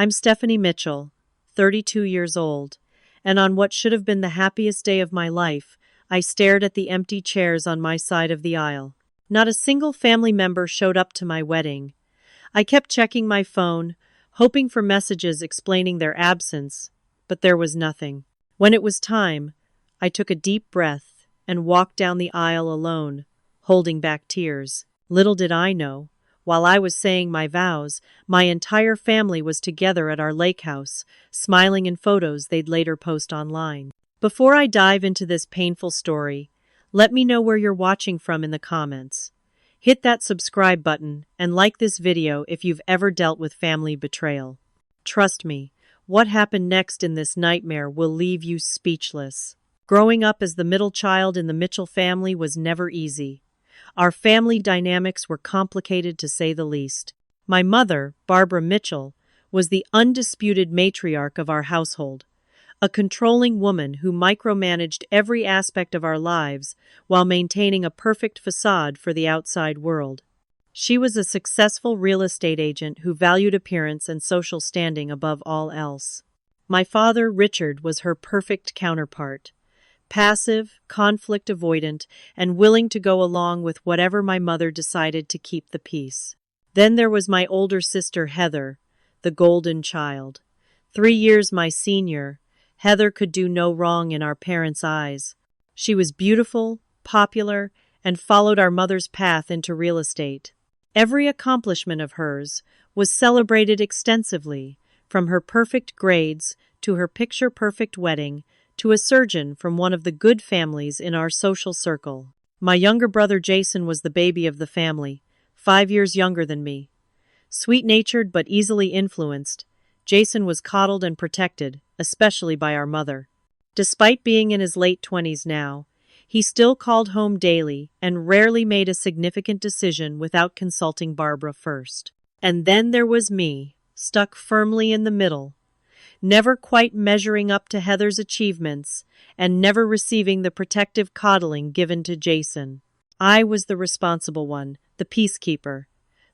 I'm Stephanie Mitchell, 32 years old, and on what should have been the happiest day of my life, I stared at the empty chairs on my side of the aisle. Not a single family member showed up to my wedding. I kept checking my phone, hoping for messages explaining their absence, but there was nothing. When it was time, I took a deep breath and walked down the aisle alone, holding back tears. Little did I know, while I was saying my vows, my entire family was together at our lake house, smiling in photos they'd later post online. Before I dive into this painful story, let me know where you're watching from in the comments. Hit that subscribe button and like this video if you've ever dealt with family betrayal. Trust me, what happened next in this nightmare will leave you speechless. Growing up as the middle child in the Mitchell family was never easy. Our family dynamics were complicated to say the least. My mother, Barbara Mitchell, was the undisputed matriarch of our household, a controlling woman who micromanaged every aspect of our lives while maintaining a perfect facade for the outside world. She was a successful real estate agent who valued appearance and social standing above all else. My father, Richard, was her perfect counterpart. Passive, conflict avoidant, and willing to go along with whatever my mother decided to keep the peace. Then there was my older sister, Heather, the golden child. 3 years my senior, Heather could do no wrong in our parents' eyes. She was beautiful, popular, and followed our mother's path into real estate. Every accomplishment of hers was celebrated extensively, from her perfect grades to her picture-perfect wedding, to a surgeon from one of the good families in our social circle. My younger brother Jason was the baby of the family, 5 years younger than me. Sweet-natured but easily influenced, Jason was coddled and protected, especially by our mother. Despite being in his late 20s now, he still called home daily and rarely made a significant decision without consulting Barbara first. And then there was me, stuck firmly in the middle, never quite measuring up to Heather's achievements, and never receiving the protective coddling given to Jason. I was the responsible one, the peacekeeper,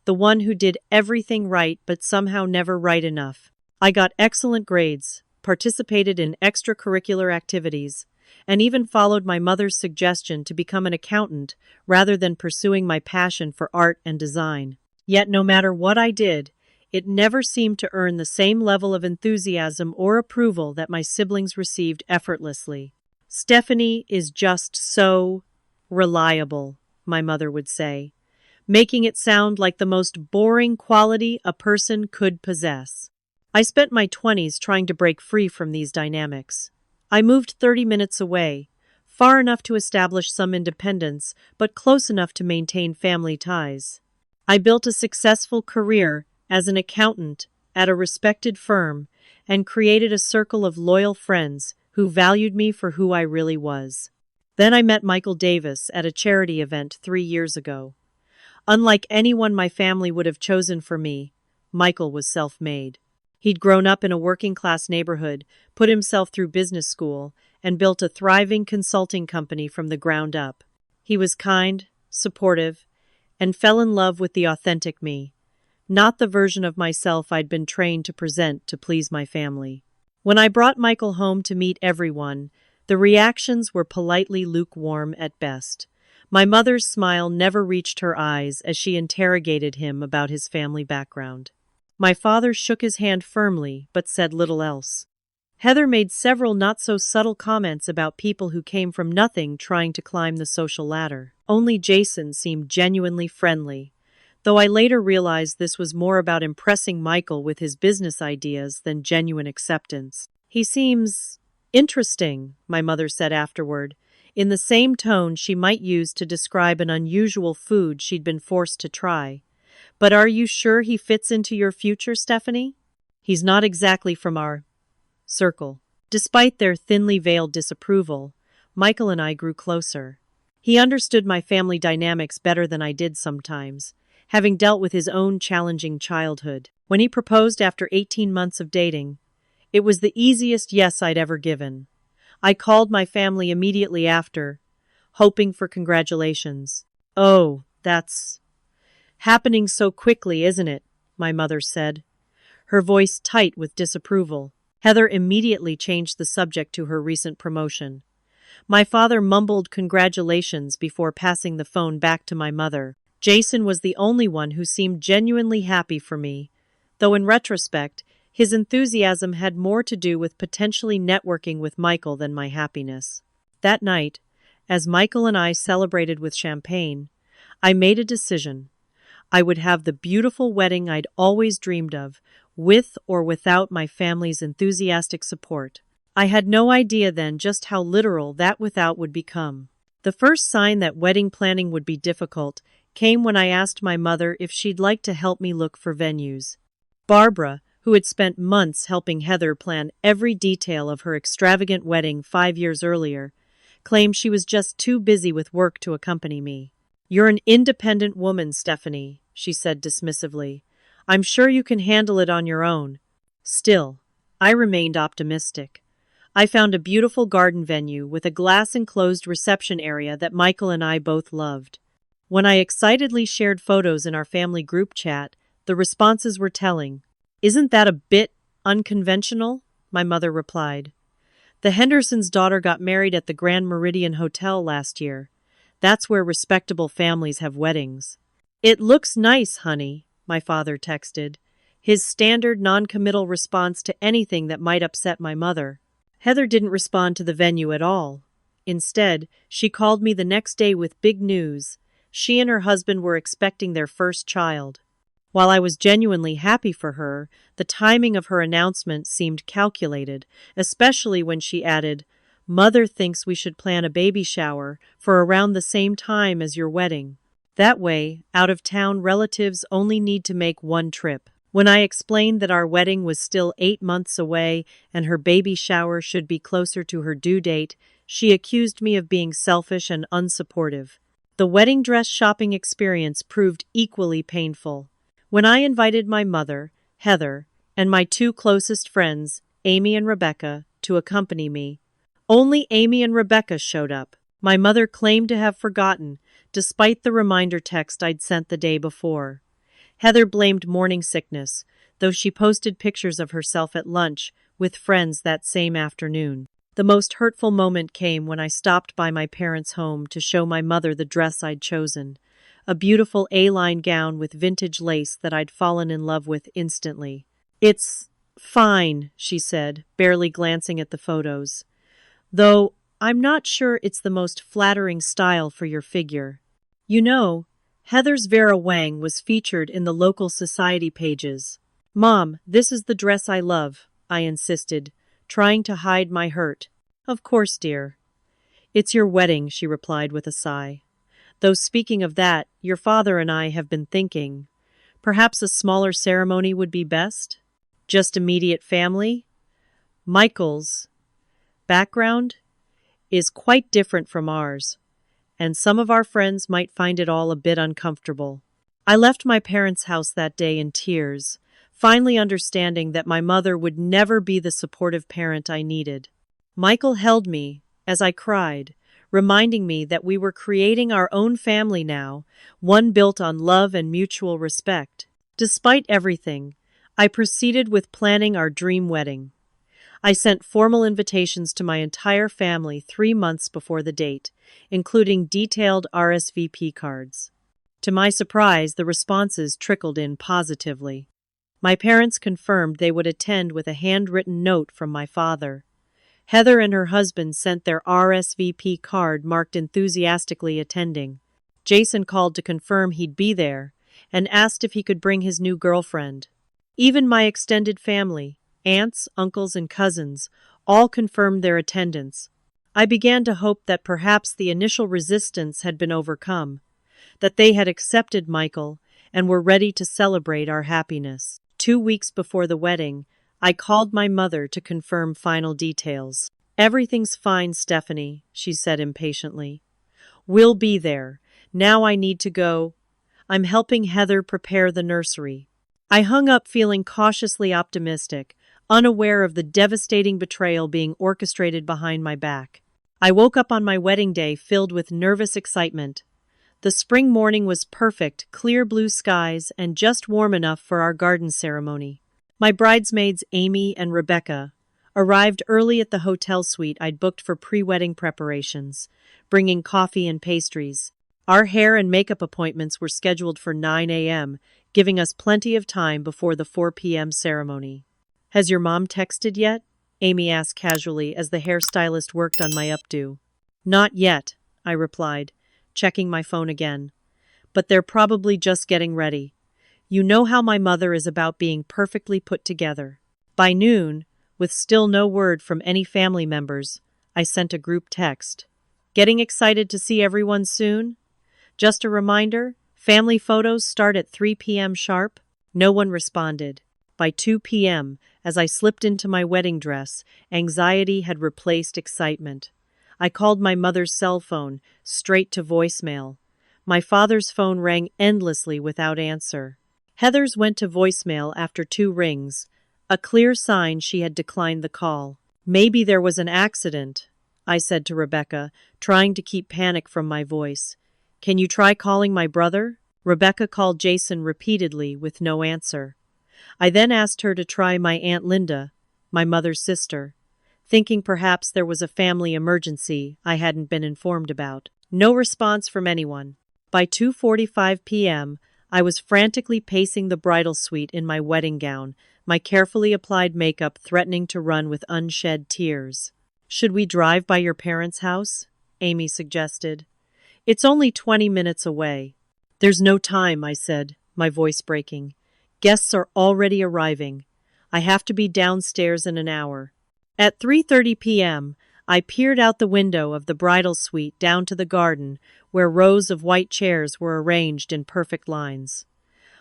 the one who did everything right but somehow never right enough. I got excellent grades, participated in extracurricular activities, and even followed my mother's suggestion to become an accountant rather than pursuing my passion for art and design. Yet no matter what I did, it never seemed to earn the same level of enthusiasm or approval that my siblings received effortlessly. Stephanie is just so reliable, my mother would say, making it sound like the most boring quality a person could possess. I spent my 20s trying to break free from these dynamics. I moved 30 minutes away, far enough to establish some independence, but close enough to maintain family ties. I built a successful career as an accountant at a respected firm and created a circle of loyal friends who valued me for who I really was. Then I met Michael Davis at a charity event 3 years ago. Unlike anyone my family would have chosen for me, Michael was self-made. He'd grown up in a working-class neighborhood, put himself through business school, and built a thriving consulting company from the ground up. He was kind, supportive, and fell in love with the authentic me, not the version of myself I'd been trained to present to please my family. When I brought Michael home to meet everyone, the reactions were politely lukewarm at best. My mother's smile never reached her eyes as she interrogated him about his family background. My father shook his hand firmly, but said little else. Heather made several not-so-subtle comments about people who came from nothing trying to climb the social ladder. Only Jason seemed genuinely friendly, though I later realized this was more about impressing Michael with his business ideas than genuine acceptance. "He seems interesting," my mother said afterward, in the same tone she might use to describe an unusual food she'd been forced to try. "But are you sure he fits into your future, Stephanie? He's not exactly from our circle." Despite their thinly veiled disapproval, Michael and I grew closer. He understood my family dynamics better than I did sometimes, having dealt with his own challenging childhood. When he proposed after 18 months of dating, it was the easiest yes I'd ever given. I called my family immediately after, hoping for congratulations. "Oh, that's happening so quickly, isn't it?" my mother said. her voice tight with disapproval. Heather immediately changed the subject to her recent promotion. My father mumbled congratulations before passing the phone back to my mother. Jason was the only one who seemed genuinely happy for me, though in retrospect, his enthusiasm had more to do with potentially networking with Michael than my happiness. That night, as Michael and I celebrated with champagne, I made a decision. I would have the beautiful wedding I'd always dreamed of, with or without my family's enthusiastic support. I had no idea then just how literal that without would become. The first sign that wedding planning would be difficult came when I asked my mother if she'd like to help me look for venues. Barbara, who had spent months helping Heather plan every detail of her extravagant wedding 5 years earlier, claimed she was just too busy with work to accompany me. "You're an independent woman, Stephanie," she said dismissively. "I'm sure you can handle it on your own." Still, I remained optimistic. I found a beautiful garden venue with a glass-enclosed reception area that Michael and I both loved. When I excitedly shared photos in our family group chat, the responses were telling. "Isn't that a bit unconventional?" my mother replied. "The Hendersons' daughter got married at the Grand Meridian Hotel last year. That's where respectable families have weddings." "It looks nice, honey," my father texted, his standard non-committal response to anything that might upset my mother. Heather didn't respond to the venue at all. Instead, she called me the next day with big news. She and her husband were expecting their first child. While I was genuinely happy for her, the timing of her announcement seemed calculated, especially when she added, "Mother thinks we should plan a baby shower for around the same time as your wedding. That way, out-of-town relatives only need to make one trip." When I explained that our wedding was still 8 months away and her baby shower should be closer to her due date, she accused me of being selfish and unsupportive. The wedding dress shopping experience proved equally painful. When I invited my mother, Heather, and my two closest friends, Amy and Rebecca, to accompany me, only Amy and Rebecca showed up. My mother claimed to have forgotten, despite the reminder text I'd sent the day before. Heather blamed morning sickness, though she posted pictures of herself at lunch with friends that same afternoon. The most hurtful moment came when I stopped by my parents' home to show my mother the dress I'd chosen, a beautiful A-line gown with vintage lace that I'd fallen in love with instantly. "It's fine," she said, barely glancing at the photos. "Though I'm not sure it's the most flattering style for your figure." You know, Heather's Vera Wang was featured in the local society pages. "Mom, this is the dress I love," I insisted, trying to hide my hurt. "Of course, dear." "It's your wedding," she replied with a sigh. "Though speaking of that, your father and I have been thinking, perhaps a smaller ceremony would be best? Just immediate family?" Michael's background is quite different from ours, and some of our friends might find it all a bit uncomfortable. I left my parents' house that day in tears, finally understanding that my mother would never be the supportive parent I needed. Michael held me as I cried, reminding me that we were creating our own family now, one built on love and mutual respect. Despite everything, I proceeded with planning our dream wedding. I sent formal invitations to my entire family 3 months before the date, including detailed RSVP cards. To my surprise, the responses trickled in positively. My parents confirmed they would attend with a handwritten note from my father. Heather and her husband sent their RSVP card marked enthusiastically attending. Jason called to confirm he'd be there and asked if he could bring his new girlfriend. Even my extended family, aunts, uncles, and cousins, all confirmed their attendance. I began to hope that perhaps the initial resistance had been overcome, that they had accepted Michael and were ready to celebrate our happiness. 2 weeks before the wedding, I called my mother to confirm final details. "Everything's fine, Stephanie," she said impatiently. "We'll be there. Now I need to go. I'm helping Heather prepare the nursery." I hung up feeling cautiously optimistic, unaware of the devastating betrayal being orchestrated behind my back. I woke up on my wedding day filled with nervous excitement. The spring morning was perfect, clear blue skies, and just warm enough for our garden ceremony. My bridesmaids, Amy and Rebecca, arrived early at the hotel suite I'd booked for pre-wedding preparations, bringing coffee and pastries. Our hair and makeup appointments were scheduled for 9 a.m., giving us plenty of time before the 4 p.m. ceremony. "Has your mom texted yet?" Amy asked casually as the hairstylist worked on my updo. "Not yet," I replied, checking my phone again. "But they're probably just getting ready. You know how my mother is about being perfectly put together." By noon, with still no word from any family members, I sent a group text. "Getting excited to see everyone soon? Just a reminder, family photos start at 3 p.m. sharp." No one responded. By 2 p.m., as I slipped into my wedding dress, anxiety had replaced excitement. I called my mother's cell phone, straight to voicemail. My father's phone rang endlessly without answer. Heather's went to voicemail after 2 rings, a clear sign she had declined the call. "Maybe there was an accident," I said to Rebecca, trying to keep panic from my voice. "Can you try calling my brother?" Rebecca called Jason repeatedly with no answer. I then asked her to try my Aunt Linda, my mother's sister, thinking perhaps there was a family emergency I hadn't been informed about. No response from anyone. By 2:45 p.m., I was frantically pacing the bridal suite in my wedding gown, my carefully applied makeup threatening to run with unshed tears. "Should we drive by your parents' house?" Amy suggested. "It's only 20 minutes away." "There's no time," I said, my voice breaking. "Guests are already arriving. I have to be downstairs in an hour." At 3:30 p.m., I peered out the window of the bridal suite down to the garden, where rows of white chairs were arranged in perfect lines.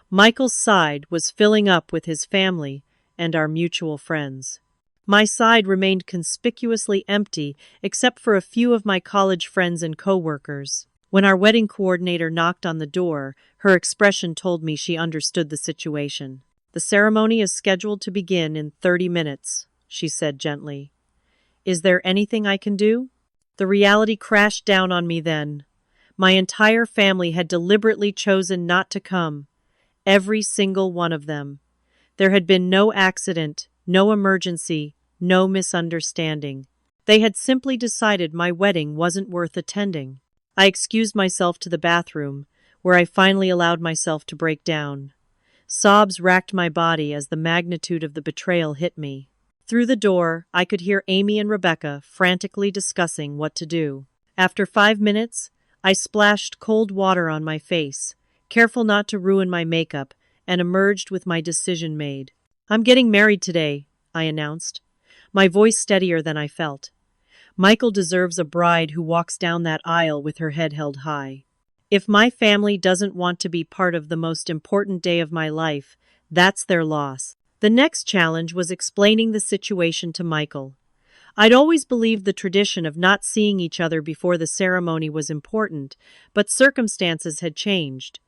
Michael's side was filling up with his family and our mutual friends. My side remained conspicuously empty except for a few of my college friends and coworkers. When our wedding coordinator knocked on the door, her expression told me she understood the situation. "The ceremony is scheduled to begin in 30 minutes, she said gently. "Is there anything I can do?" The reality crashed down on me then. My entire family had deliberately chosen not to come. Every single one of them. There had been no accident, no emergency, no misunderstanding. They had simply decided my wedding wasn't worth attending. I excused myself to the bathroom, where I finally allowed myself to break down. Sobs racked my body as the magnitude of the betrayal hit me. Through the door, I could hear Amy and Rebecca frantically discussing what to do. After 5 minutes, I splashed cold water on my face, careful not to ruin my makeup, and emerged with my decision made. "I'm getting married today," I announced, my voice steadier than I felt. "Michael deserves a bride who walks down that aisle with her head held high. If my family doesn't want to be part of the most important day of my life, that's their loss." The next challenge was explaining the situation to Michael. I'd always believed the tradition of not seeing each other before the ceremony was important, but circumstances had changed.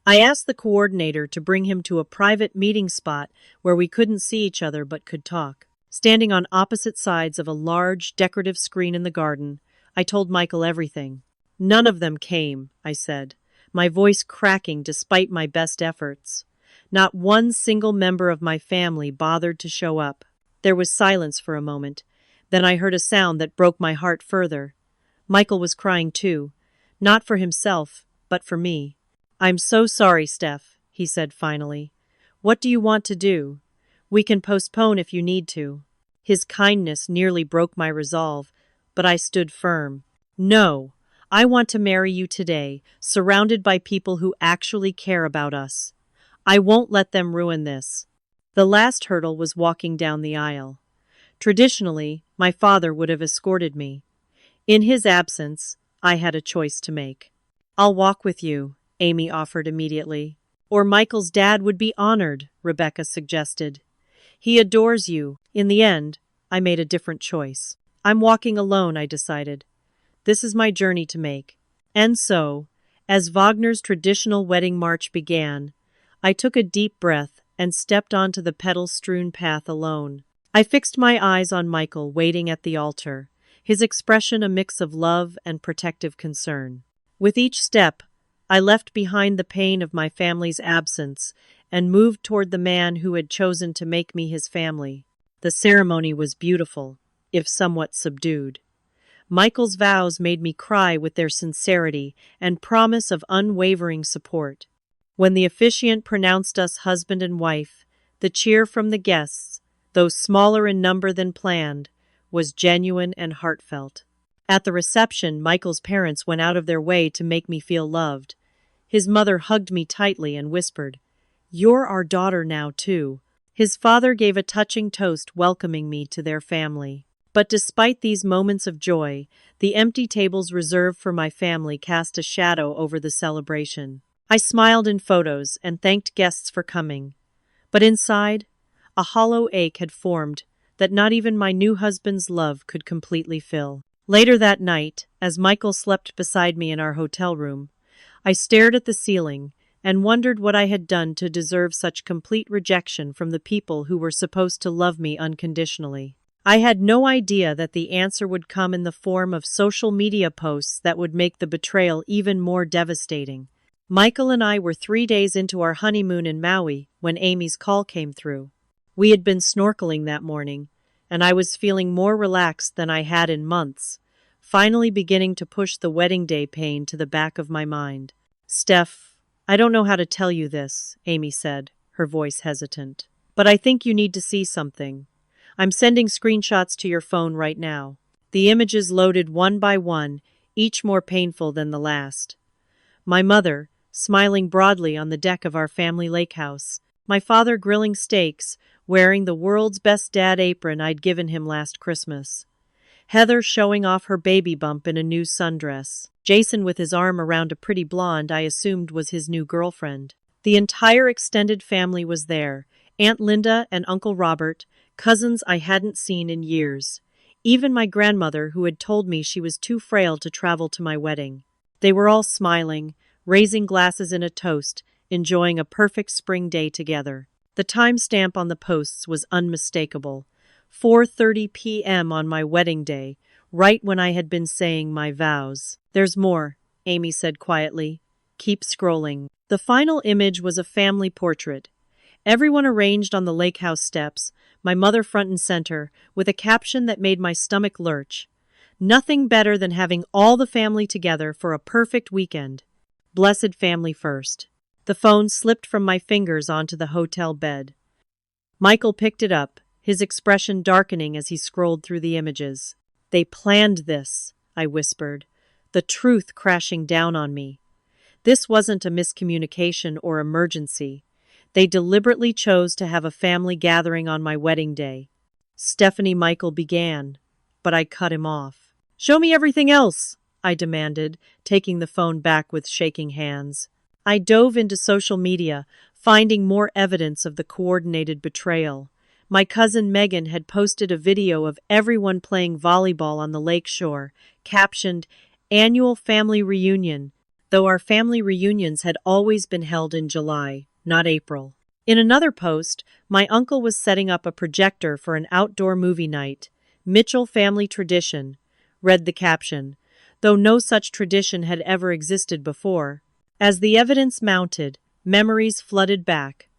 I asked the coordinator to bring him to a private meeting spot where we couldn't see each other but could talk. Standing on opposite sides of a large, decorative screen in the garden, I told Michael everything. "None of them came," I said, my voice cracking despite my best efforts. Not one single member of my family bothered to show up. There was silence for a moment. Then I heard a sound that broke my heart further. Michael was crying too, not for himself, but for me. "I'm so sorry, Steph," he said finally. "What do you want to do? We can postpone if you need to." His kindness nearly broke my resolve, but I stood firm. "No, I want to marry you today, surrounded by people who actually care about us. I won't let them ruin this." The last hurdle was walking down the aisle. Traditionally, my father would have escorted me. In his absence, I had a choice to make. "I'll walk with you," Amy offered immediately. "Or Michael's dad would be honored," Rebecca suggested. "He adores you." In the end, I made a different choice. "I'm walking alone," I decided. "This is my journey to make." And so, as Wagner's traditional wedding march began, I took a deep breath and stepped onto the petal-strewn path alone. I fixed my eyes on Michael waiting at the altar, his expression a mix of love and protective concern. With each step, I left behind the pain of my family's absence and moved toward the man who had chosen to make me his family. The ceremony was beautiful, if somewhat subdued. Michael's vows made me cry with their sincerity and promise of unwavering support. When the officiant pronounced us husband and wife, the cheer from the guests, though smaller in number than planned, was genuine and heartfelt. At the reception, Michael's parents went out of their way to make me feel loved. His mother hugged me tightly and whispered, "You're our daughter now, too." His father gave a touching toast welcoming me to their family. But despite these moments of joy, the empty tables reserved for my family cast a shadow over the celebration. I smiled in photos and thanked guests for coming. But inside, a hollow ache had formed that not even my new husband's love could completely fill. Later that night, as Michael slept beside me in our hotel room, I stared at the ceiling and wondered what I had done to deserve such complete rejection from the people who were supposed to love me unconditionally. I had no idea that the answer would come in the form of social media posts that would make the betrayal even more devastating. Michael and I were 3 days into our honeymoon in Maui when Amy's call came through. We had been snorkeling that morning, and I was feeling more relaxed than I had in months, finally beginning to push the wedding day pain to the back of my mind. "Steph, I don't know how to tell you this," Amy said, her voice hesitant. "But I think you need to see something. I'm sending screenshots to your phone right now." The images loaded one by one, each more painful than the last. My mother, smiling broadly on the deck of our family lake house. My father grilling steaks, wearing the world's best dad apron I'd given him last Christmas. Heather showing off her baby bump in a new sundress. Jason with his arm around a pretty blonde I assumed was his new girlfriend. The entire extended family was there. Aunt Linda and Uncle Robert, cousins I hadn't seen in years. Even my grandmother, who had told me she was too frail to travel to my wedding. They were all smiling, raising glasses in a toast, enjoying a perfect spring day together. The timestamp on the posts was unmistakable. 4:30 p.m. on my wedding day, right when I had been saying my vows. "There's more," Amy said quietly. "Keep scrolling." The final image was a family portrait. Everyone arranged on the lake house steps, my mother front and center, with a caption that made my stomach lurch. "Nothing better than having all the family together for a perfect weekend. Blessed family first." The phone slipped from my fingers onto the hotel bed. Michael picked it up, his expression darkening as he scrolled through the images. "They planned this," I whispered, the truth crashing down on me. This wasn't a miscommunication or emergency. They deliberately chose to have a family gathering on my wedding day. Stephanie, Michael began, but I cut him off. "Show me everything else," I demanded, taking the phone back with shaking hands. I dove into social media, finding more evidence of the coordinated betrayal. My cousin Megan had posted a video of everyone playing volleyball on the lake shore, captioned, "Annual Family Reunion," though our family reunions had always been held in July, not April. In another post, my uncle was setting up a projector for an outdoor movie night. "Mitchell family tradition," read the caption, though no such tradition had ever existed before. As the evidence mounted, memories flooded back.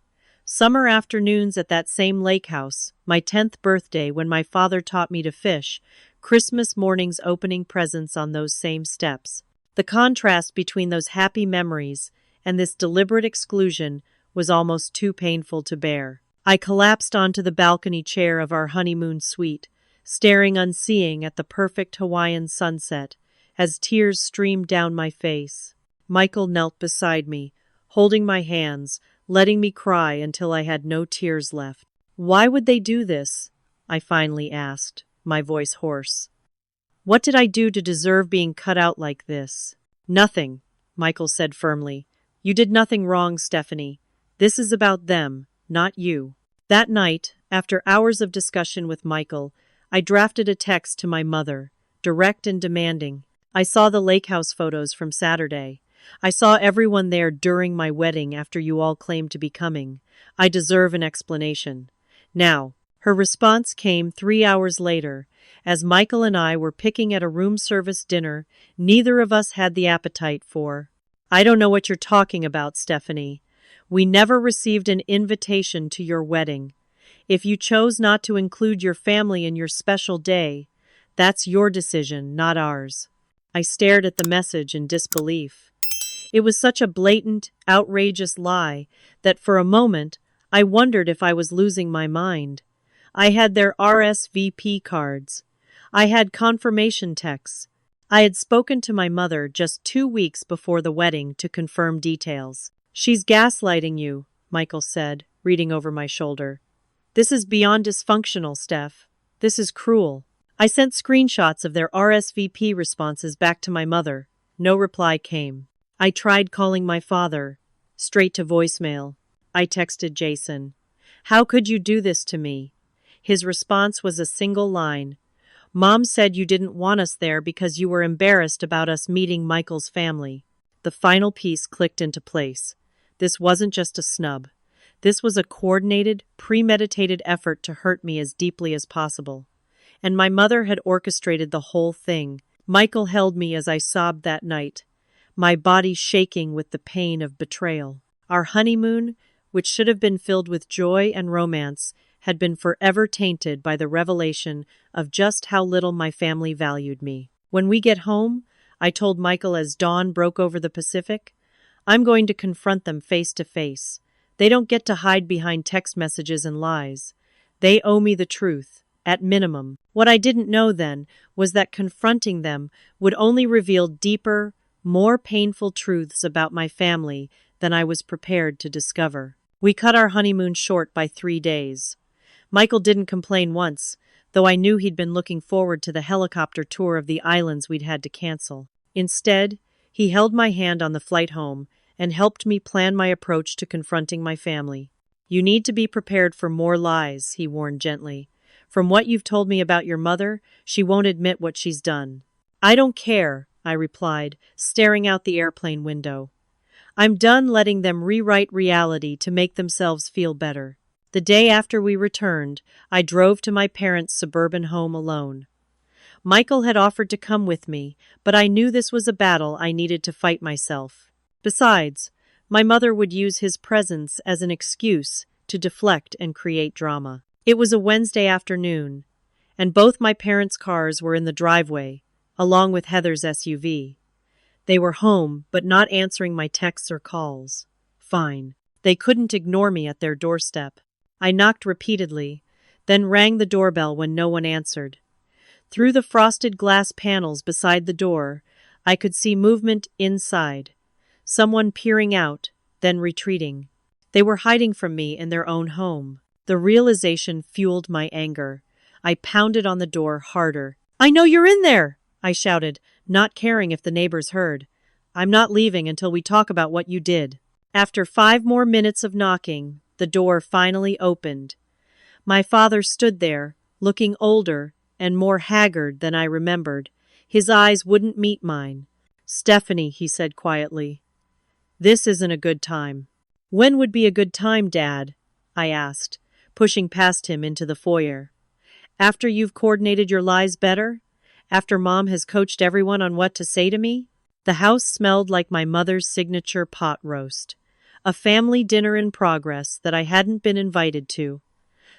Summer afternoons at that same lake house, my 10th birthday when my father taught me to fish, Christmas mornings opening presents on those same steps. The contrast between those happy memories and this deliberate exclusion was almost too painful to bear. I collapsed onto the balcony chair of our honeymoon suite, staring unseeing at the perfect Hawaiian sunset, as tears streamed down my face. Michael knelt beside me, holding my hands, letting me cry until I had no tears left. "Why would they do this?" I finally asked, my voice hoarse. "What did I do to deserve being cut out like this?" "Nothing," Michael said firmly. "You did nothing wrong, Stephanie. This is about them, not you." That night, after hours of discussion with Michael, I drafted a text to my mother, direct and demanding. I saw the lake house photos from Saturday. I saw everyone there during my wedding after you all claimed to be coming. I deserve an explanation. Now, her response came 3 hours later. As Michael and I were picking at a room service dinner neither of us had the appetite for. "I don't know what you're talking about, Stephanie. We never received an invitation to your wedding. If you chose not to include your family in your special day, that's your decision, not ours." I stared at the message in disbelief. It was such a blatant, outrageous lie that for a moment I wondered if I was losing my mind. I had their RSVP cards. I had confirmation texts. I had spoken to my mother just 2 weeks before the wedding to confirm details. "She's gaslighting you," Michael said, reading over my shoulder. "This is beyond dysfunctional, Steph. This is cruel." I sent screenshots of their RSVP responses back to my mother. No reply came. I tried calling my father. Straight to voicemail. I texted Jason. "How could you do this to me?" His response was a single line. "Mom said you didn't want us there because you were embarrassed about us meeting Michael's family." The final piece clicked into place. This wasn't just a snub. This was a coordinated, premeditated effort to hurt me as deeply as possible. And my mother had orchestrated the whole thing. Michael held me as I sobbed that night, my body shaking with the pain of betrayal. Our honeymoon, which should have been filled with joy and romance, had been forever tainted by the revelation of just how little my family valued me. "When we get home," I told Michael as dawn broke over the Pacific, "I'm going to confront them face to face. They don't get to hide behind text messages and lies. They owe me the truth, at minimum." What I didn't know then was that confronting them would only reveal deeper, more painful truths about my family than I was prepared to discover. We cut our honeymoon short by 3 days. Michael didn't complain once, though I knew he'd been looking forward to the helicopter tour of the islands we'd had to cancel. Instead, he held my hand on the flight home and helped me plan my approach to confronting my family. "You need to be prepared for more lies," he warned gently. "From what you've told me about your mother, she won't admit what she's done." "I don't care," I replied, staring out the airplane window. "I'm done letting them rewrite reality to make themselves feel better." The day after we returned, I drove to my parents' suburban home alone. Michael had offered to come with me, but I knew this was a battle I needed to fight myself. Besides, my mother would use his presence as an excuse to deflect and create drama. It was a Wednesday afternoon, and both my parents' cars were in the driveway, along with Heather's SUV. They were home, but not answering my texts or calls. Fine. They couldn't ignore me at their doorstep. I knocked repeatedly, then rang the doorbell when no one answered. Through the frosted glass panels beside the door, I could see movement inside. Someone peering out, then retreating. They were hiding from me in their own home. The realization fueled my anger. I pounded on the door harder. "I know you're in there!" I shouted, not caring if the neighbors heard. "I'm not leaving until we talk about what you did." After 5 more minutes of knocking, the door finally opened. My father stood there, looking older and more haggard than I remembered. His eyes wouldn't meet mine. "Stephanie," he said quietly, "this isn't a good time." "When would be a good time, Dad?" I asked, pushing past him into the foyer. "After you've coordinated your lies better? After Mom has coached everyone on what to say to me?" The house smelled like my mother's signature pot roast. A family dinner in progress that I hadn't been invited to.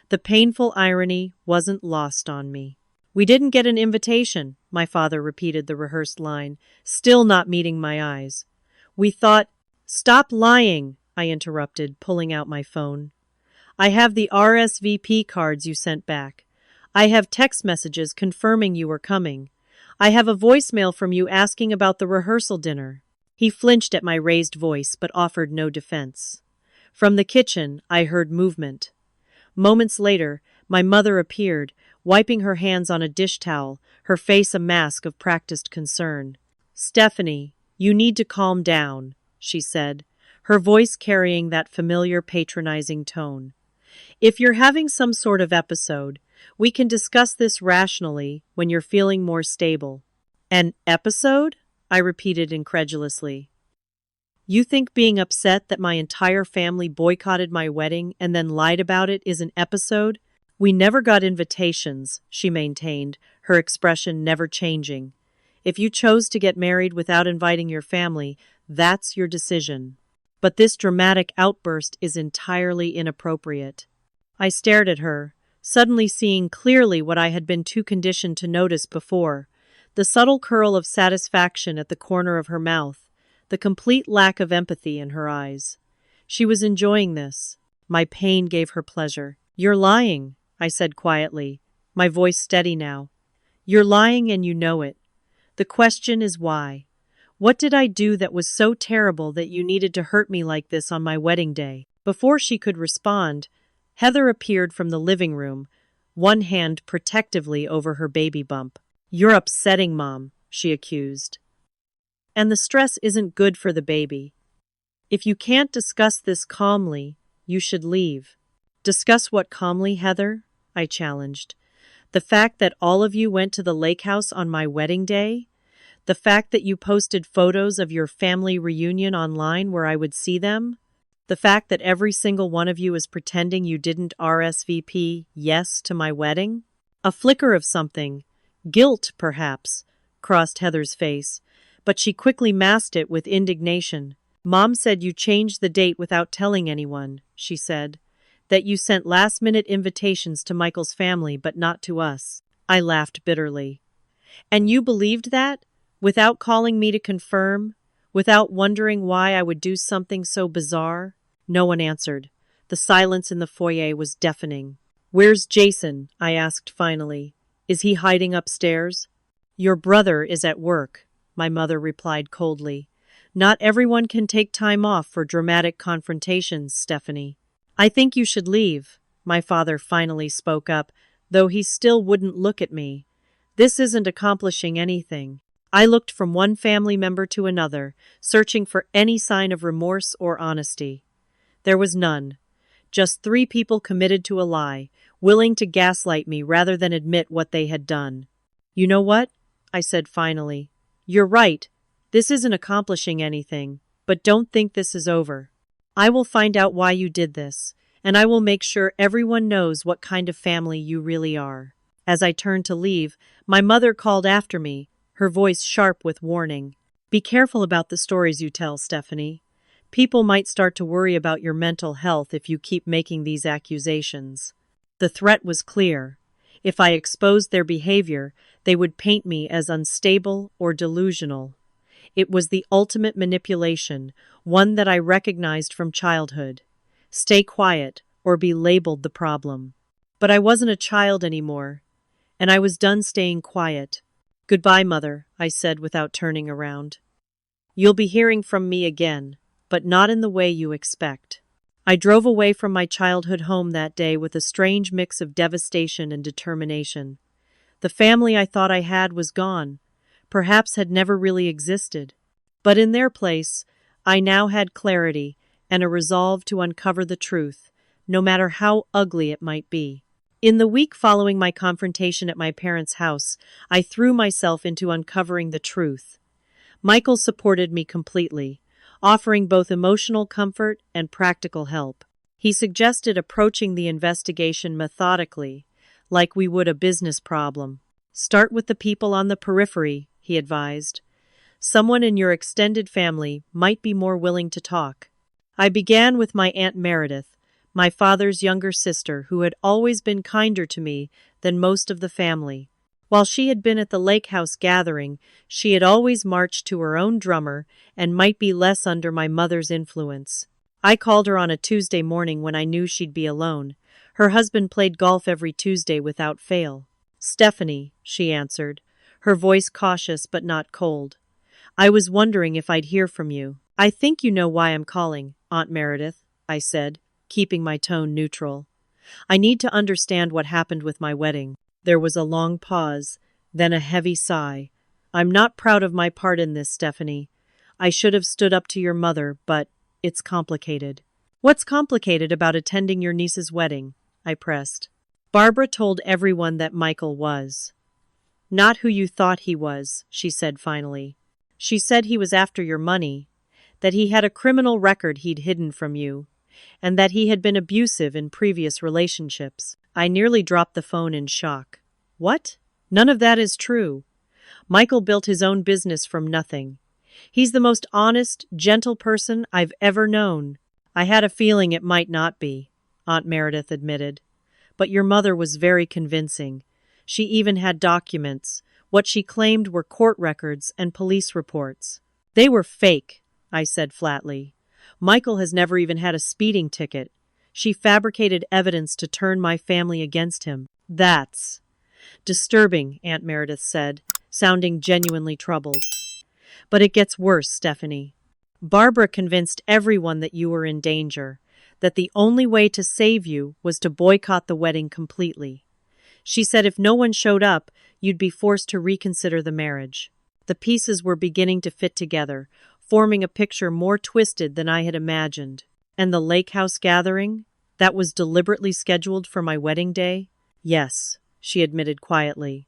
The painful irony wasn't lost on me. "We didn't get an invitation," my father repeated the rehearsed line, still not meeting my eyes. "We thought—" "Stop lying," I interrupted, pulling out my phone. "I have the RSVP cards you sent back. I have text messages confirming you were coming. I have a voicemail from you asking about the rehearsal dinner." He flinched at my raised voice but offered no defense. From the kitchen, I heard movement. Moments later, my mother appeared, wiping her hands on a dish towel, her face a mask of practiced concern. "Stephanie, you need to calm down," she said, her voice carrying that familiar patronizing tone. "If you're having some sort of episode, we can discuss this rationally when you're feeling more stable." "An episode?" I repeated incredulously. "You think being upset that my entire family boycotted my wedding and then lied about it is an episode?" "We never got invitations," she maintained, her expression never changing. "If you chose to get married without inviting your family, that's your decision." but this dramatic outburst is entirely inappropriate." I stared at her, suddenly seeing clearly what I had been too conditioned to notice before: the subtle curl of satisfaction at the corner of her mouth, the complete lack of empathy in her eyes. She was enjoying this. My pain gave her pleasure. "You're lying," I said quietly, my voice steady now. "You're lying and you know it. The question is why. What did I do that was so terrible that you needed to hurt me like this on my wedding day?" Before she could respond, Heather appeared from the living room, one hand protectively over her baby bump. "You're upsetting Mom," she accused. "And the stress isn't good for the baby. If you can't discuss this calmly, you should leave." "Discuss what calmly, Heather?" I challenged. "The fact that all of you went to the lake house on my wedding day? The fact that you posted photos of your family reunion online where I would see them? The fact that every single one of you is pretending you didn't RSVP yes to my wedding?" A flicker of something, guilt perhaps, crossed Heather's face, but she quickly masked it with indignation. "Mom said you changed the date without telling anyone," she said. "That you sent last-minute invitations to Michael's family but not to us." I laughed bitterly. "And you believed that? Without calling me to confirm? Without wondering why I would do something so bizarre?" No one answered. The silence in the foyer was deafening. "Where's Jason?" I asked finally. "Is he hiding upstairs?" "Your brother is at work," my mother replied coldly. "Not everyone can take time off for dramatic confrontations, Stephanie." "I think you should leave," my father finally spoke up, though he still wouldn't look at me. "This isn't accomplishing anything." I looked from one family member to another, searching for any sign of remorse or honesty. There was none. Just 3 people committed to a lie, willing to gaslight me rather than admit what they had done. "You know what?" I said finally. "You're right. This isn't accomplishing anything, but don't think this is over. I will find out why you did this, and I will make sure everyone knows what kind of family you really are." As I turned to leave, my mother called after me, her voice sharp with warning. "Be careful about the stories you tell, Stephanie. People might start to worry about your mental health if you keep making these accusations." The threat was clear. If I exposed their behavior, they would paint me as unstable or delusional. It was the ultimate manipulation, one that I recognized from childhood. Stay quiet or be labeled the problem. But I wasn't a child anymore, and I was done staying quiet. "Goodbye, Mother," I said without turning around. "You'll be hearing from me again, but not in the way you expect." I drove away from my childhood home that day with a strange mix of devastation and determination. The family I thought I had was gone, perhaps had never really existed. But in their place, I now had clarity and a resolve to uncover the truth, no matter how ugly it might be. In the week following my confrontation at my parents' house, I threw myself into uncovering the truth. Michael supported me completely, offering both emotional comfort and practical help. He suggested approaching the investigation methodically, like we would a business problem. "Start with the people on the periphery," he advised. "Someone in your extended family might be more willing to talk." I began with my Aunt Meredith, my father's younger sister, who had always been kinder to me than most of the family. While she had been at the lake house gathering, she had always marched to her own drummer and might be less under my mother's influence. I called her on a Tuesday morning when I knew she'd be alone. Her husband played golf every Tuesday without fail. "Stephanie," she answered, her voice cautious but not cold. "I was wondering if I'd hear from you." "I think you know why I'm calling, Aunt Meredith," I said, keeping my tone neutral. "I need to understand what happened with my wedding." There was a long pause, then a heavy sigh. "I'm not proud of my part in this, Stephanie. I should have stood up to your mother, but it's complicated." "What's complicated about attending your niece's wedding?" I pressed. "Barbara told everyone that Michael was not who you thought he was," she said finally. "She said he was after your money, that he had a criminal record he'd hidden from you, and that he had been abusive in previous relationships." I nearly dropped the phone in shock. "What? None of that is true. Michael built his own business from nothing. He's the most honest, gentle person I've ever known." "I had a feeling it might not be," Aunt Meredith admitted. "But your mother was very convincing. She even had documents. What she claimed were court records and police reports." "They were fake," I said flatly. "Michael has never even had a speeding ticket. She fabricated evidence to turn my family against him." "That's disturbing," Aunt Meredith said, sounding genuinely troubled. "But it gets worse, Stephanie. Barbara convinced everyone that you were in danger, that the only way to save you was to boycott the wedding completely. She said if no one showed up, you'd be forced to reconsider the marriage." The pieces were beginning to fit together, forming a picture more twisted than I had imagined. "And the lake house gathering? That was deliberately scheduled for my wedding day?" "Yes," she admitted quietly.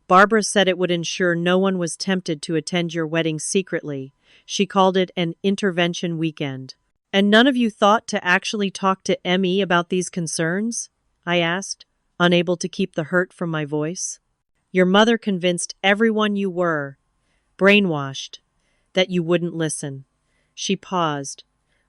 "Barbara said it would ensure no one was tempted to attend your wedding secretly. She called it an intervention weekend." "And none of you thought to actually talk to ME about these concerns?" I asked, unable to keep the hurt from my voice. "Your mother convinced everyone you were brainwashed, that you wouldn't listen." She paused.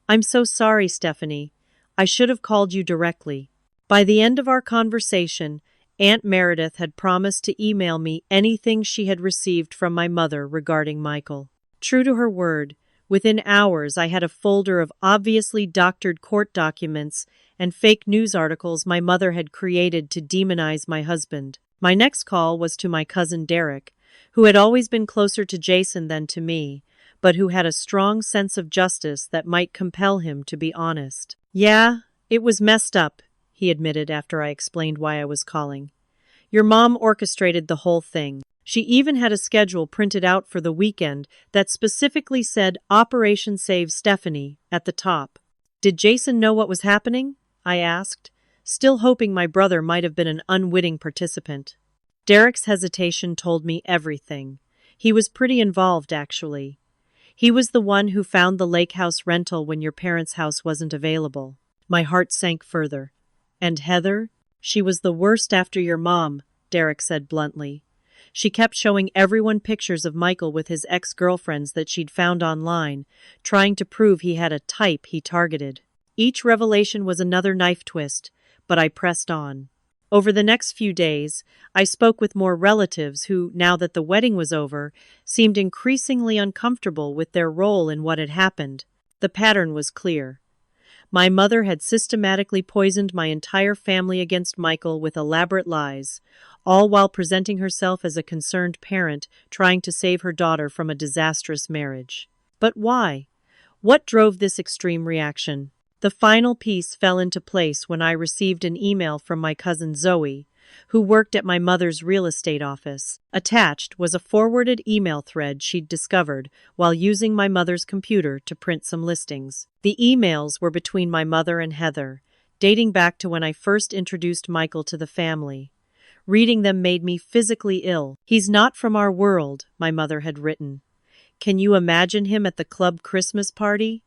"I'm so sorry, Stephanie. I should have called you directly." By the end of our conversation, Aunt Meredith had promised to email me anything she had received from my mother regarding Michael. True to her word, within hours I had a folder of obviously doctored court documents and fake news articles my mother had created to demonize my husband. My next call was to my cousin Derek, who had always been closer to Jason than to me, but who had a strong sense of justice that might compel him to be honest. "Yeah, it was messed up," he admitted after I explained why I was calling. "Your mom orchestrated the whole thing. She even had a schedule printed out for the weekend that specifically said Operation Save Stephanie at the top." "Did Jason know what was happening?" I asked, still hoping my brother might have been an unwitting participant. Derek's hesitation told me everything. He was pretty involved, actually. He was the one who found the lake house rental when your parents' house wasn't available. My heart sank further. "And Heather? She was the worst after your mom," Derek said bluntly. "She kept showing everyone pictures of Michael with his ex-girlfriends that she'd found online, trying to prove he had a type he targeted." Each revelation was another knife twist, but I pressed on. Over the next few days, I spoke with more relatives who, now that the wedding was over, seemed increasingly uncomfortable with their role in what had happened. The pattern was clear. My mother had systematically poisoned my entire family against Michael with elaborate lies, all while presenting herself as a concerned parent trying to save her daughter from a disastrous marriage. But why? What drove this extreme reaction? The final piece fell into place when I received an email from my cousin Zoe, who worked at my mother's real estate office. Attached was a forwarded email thread she'd discovered while using my mother's computer to print some listings. The emails were between my mother and Heather, dating back to when I first introduced Michael to the family. Reading them made me physically ill. "He's not from our world," my mother had written. "Can you imagine him at the club Christmas party?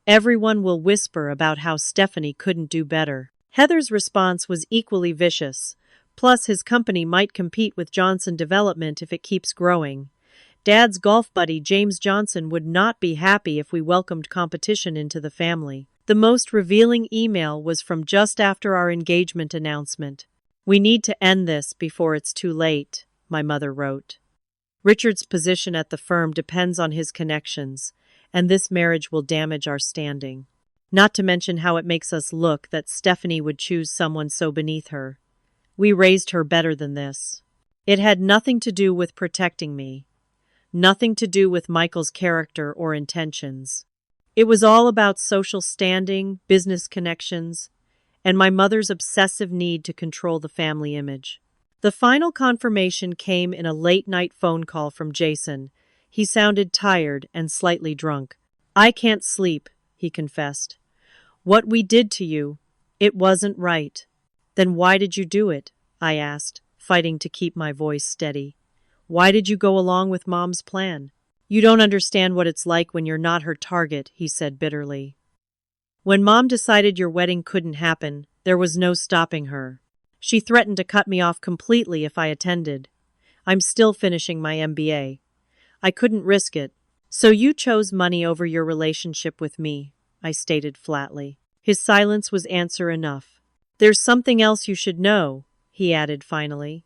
Everyone will whisper about how Stephanie couldn't do better." Heather's response was equally vicious. "Plus, his company might compete with Johnson Development if it keeps growing. Dad's golf buddy James Johnson would not be happy if we welcomed competition into the family." The most revealing email was from just after our engagement announcement. "We need to end this before it's too late," my mother wrote. "Richard's position at the firm depends on his connections, and this marriage will damage our standing. Not to mention how it makes us look that Stephanie would choose someone so beneath her. We raised her better than this." It had nothing to do with protecting me, nothing to do with Michael's character or intentions. It was all about social standing, business connections, and my mother's obsessive need to control the family image. The final confirmation came in a late-night phone call from Jason. He sounded tired and slightly drunk. "I can't sleep," he confessed. "What we did to you, it wasn't right." "Then why did you do it?" I asked, fighting to keep my voice steady. "Why did you go along with Mom's plan?" "You don't understand what it's like when you're not her target," he said bitterly. "When Mom decided your wedding couldn't happen, there was no stopping her. She threatened to cut me off completely if I attended. I'm still finishing my MBA. I couldn't risk it. So you chose money over your relationship with me, I stated flatly. His silence was answer enough. There's something else you should know, he added finally.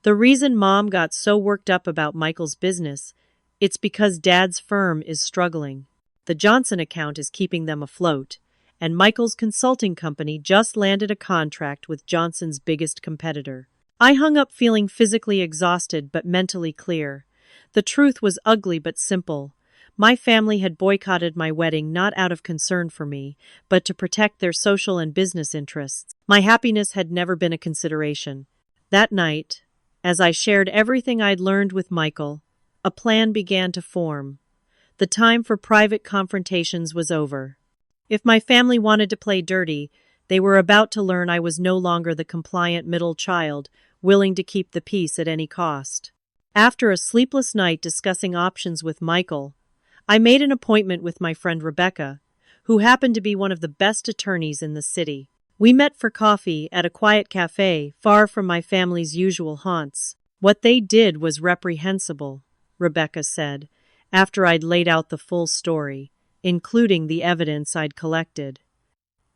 The reason Mom got so worked up about Michael's business, it's because Dad's firm is struggling. The Johnson account is keeping them afloat, and Michael's consulting company just landed a contract with Johnson's biggest competitor. I hung up feeling physically exhausted but mentally clear. The truth was ugly but simple. My family had boycotted my wedding not out of concern for me, but to protect their social and business interests. My happiness had never been a consideration. That night, as I shared everything I'd learned with Michael, a plan began to form. The time for private confrontations was over. If my family wanted to play dirty, they were about to learn I was no longer the compliant middle child, willing to keep the peace at any cost. After a sleepless night discussing options with Michael, I made an appointment with my friend Rebecca, who happened to be one of the best attorneys in the city. We met for coffee at a quiet cafe far from my family's usual haunts. What they did was reprehensible, Rebecca said, after I'd laid out the full story, including the evidence I'd collected.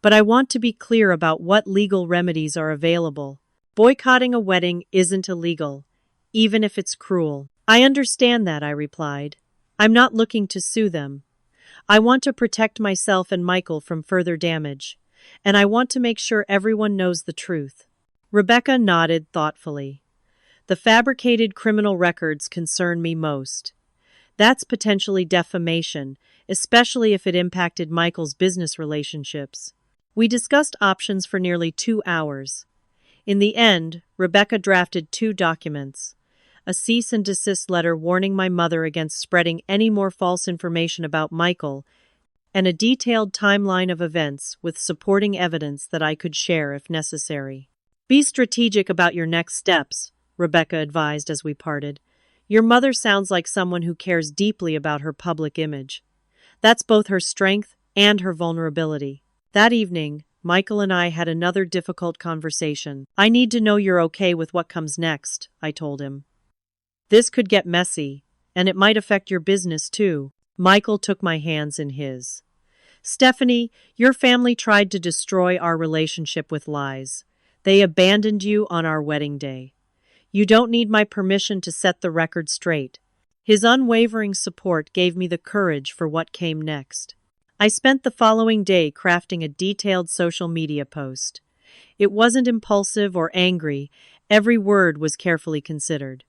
But I want to be clear about what legal remedies are available. Boycotting a wedding isn't illegal, even if it's cruel. I understand that, I replied. I'm not looking to sue them. I want to protect myself and Michael from further damage, and I want to make sure everyone knows the truth. Rebecca nodded thoughtfully. The fabricated criminal records concern me most. That's potentially defamation, especially if it impacted Michael's business relationships. We discussed options for nearly 2 hours. In the end, Rebecca drafted 2 documents: a cease and desist letter warning my mother against spreading any more false information about Michael, and a detailed timeline of events with supporting evidence that I could share if necessary. Be strategic about your next steps, Rebecca advised as we parted. Your mother sounds like someone who cares deeply about her public image. That's both her strength and her vulnerability. That evening, Michael and I had another difficult conversation. I need to know you're okay with what comes next, I told him. This could get messy, and it might affect your business too. Michael took my hands in his. Stephanie, your family tried to destroy our relationship with lies. They abandoned you on our wedding day. You don't need my permission to set the record straight. His unwavering support gave me the courage for what came next. I spent the following day crafting a detailed social media post. It wasn't impulsive or angry. Every word was carefully considered.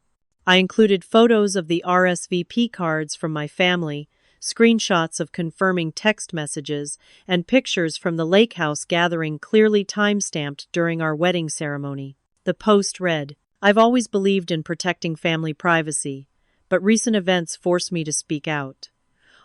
I included photos of the RSVP cards from my family, screenshots of confirming text messages, and pictures from the lake house gathering clearly time-stamped during our wedding ceremony. The post read, I've always believed in protecting family privacy, but recent events forced me to speak out.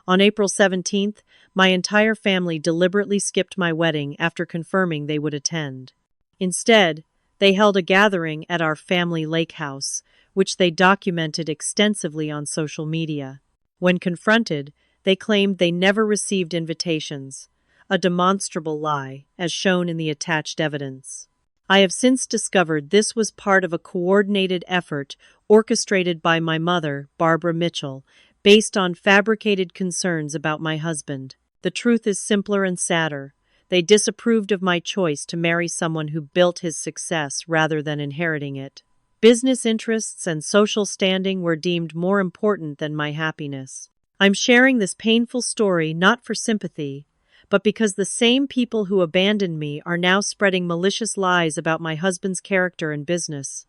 On April 17th, my entire family deliberately skipped my wedding after confirming they would attend. Instead, they held a gathering at our family lake house, which they documented extensively on social media. When confronted, they claimed they never received invitations, a demonstrable lie, as shown in the attached evidence. I have since discovered this was part of a coordinated effort orchestrated by my mother, Barbara Mitchell, based on fabricated concerns about my husband. The truth is simpler and sadder. They disapproved of my choice to marry someone who built his success rather than inheriting it. Business interests and social standing were deemed more important than my happiness. I'm sharing this painful story not for sympathy, but because the same people who abandoned me are now spreading malicious lies about my husband's character and business.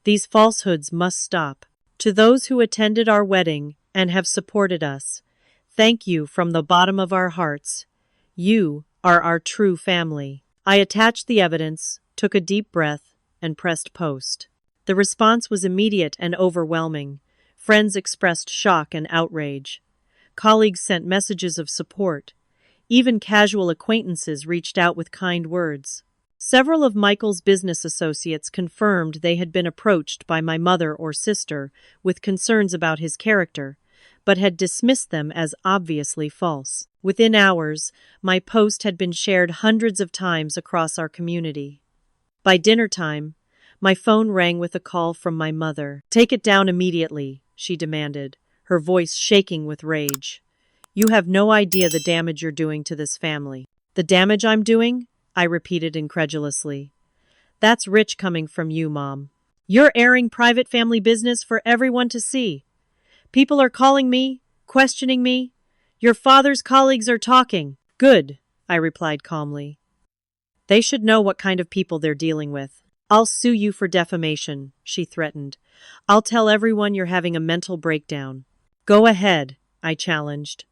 These falsehoods must stop. To those who attended our wedding and have supported us, thank you from the bottom of our hearts. You are our true family. I attached the evidence, took a deep breath, and pressed post. The response was immediate and overwhelming. Friends expressed shock and outrage. Colleagues sent messages of support. Even casual acquaintances reached out with kind words. Several of Michael's business associates confirmed they had been approached by my mother or sister with concerns about his character, but had dismissed them as obviously false. Within hours, my post had been shared hundreds of times across our community. By dinner time, my phone rang with a call from my mother. Take it down immediately, she demanded, her voice shaking with rage. "You have no idea the damage you're doing to this family." "The damage I'm doing?" I repeated incredulously. "That's rich coming from you, Mom. You're airing private family business for everyone to see. People are calling me, questioning me. Your father's colleagues are talking." "Good," I replied calmly. "They should know what kind of people they're dealing with." "I'll sue you for defamation," she threatened. "I'll tell everyone you're having a mental breakdown." "Go ahead," I challenged.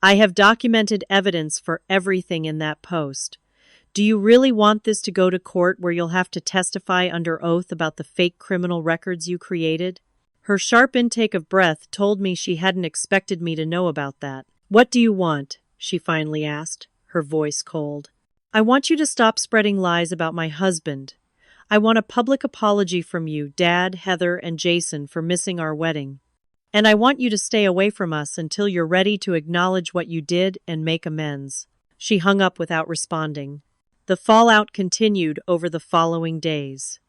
"I have documented evidence for everything in that post. Do you really want this to go to court where you'll have to testify under oath about the fake criminal records you created?" Her sharp intake of breath told me she hadn't expected me to know about that. "What do you want?" she finally asked, her voice cold. "I want you to stop spreading lies about my husband. I want a public apology from you, Dad, Heather, and Jason for missing our wedding. And I want you to stay away from us until you're ready to acknowledge what you did and make amends." She hung up without responding. The fallout continued over the following days.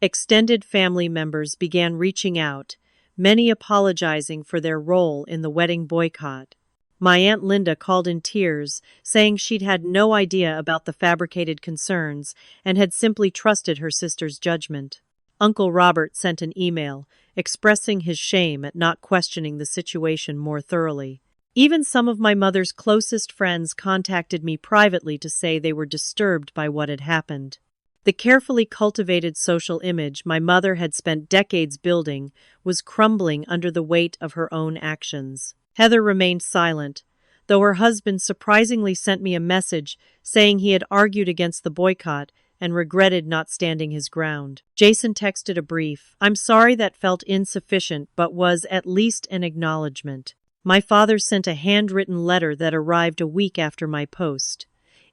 Extended family members began reaching out, many apologizing for their role in the wedding boycott. My Aunt Linda called in tears, saying she'd had no idea about the fabricated concerns and had simply trusted her sister's judgment. Uncle Robert sent an email, expressing his shame at not questioning the situation more thoroughly. Even some of my mother's closest friends contacted me privately to say they were disturbed by what had happened. The carefully cultivated social image my mother had spent decades building was crumbling under the weight of her own actions. Heather remained silent, though her husband surprisingly sent me a message saying he had argued against the boycott and regretted not standing his ground. Jason texted a brief, "I'm sorry that felt insufficient, but was at least an acknowledgement." My father sent a handwritten letter that arrived a week after my post.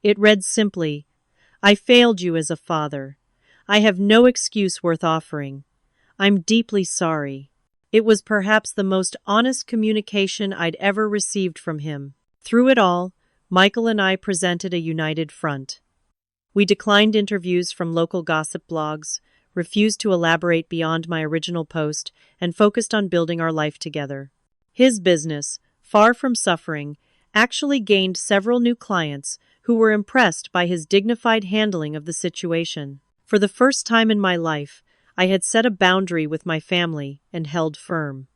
It read simply, "I failed you as a father. I have no excuse worth offering. I'm deeply sorry." It was perhaps the most honest communication I'd ever received from him. Through it all, Michael and I presented a united front. We declined interviews from local gossip blogs, refused to elaborate beyond my original post, and focused on building our life together. His business, far from suffering, actually gained several new clients who were impressed by his dignified handling of the situation. For the first time in my life, I had set a boundary with my family and held firm.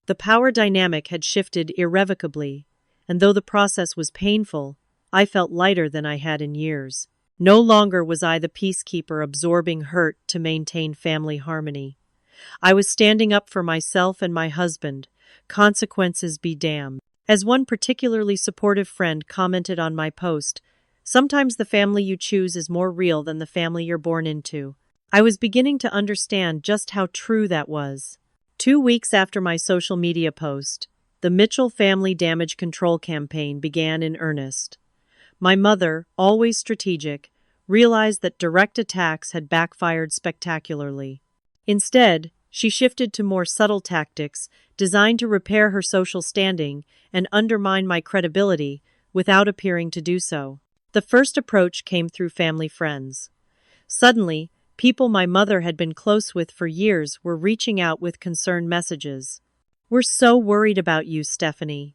The power dynamic had shifted irrevocably, and though the process was painful, I felt lighter than I had in years. No longer was I the peacekeeper absorbing hurt to maintain family harmony. I was standing up for myself and my husband, consequences be damned. As one particularly supportive friend commented on my post, "Sometimes the family you choose is more real than the family you're born into." I was beginning to understand just how true that was. 2 weeks after my social media post, the Mitchell Family Damage Control campaign began in earnest. My mother, always strategic, realized that direct attacks had backfired spectacularly. Instead, she shifted to more subtle tactics designed to repair her social standing and undermine my credibility without appearing to do so. The first approach came through family friends. Suddenly, people my mother had been close with for years were reaching out with concerned messages. "We're so worried about you, Stephanie.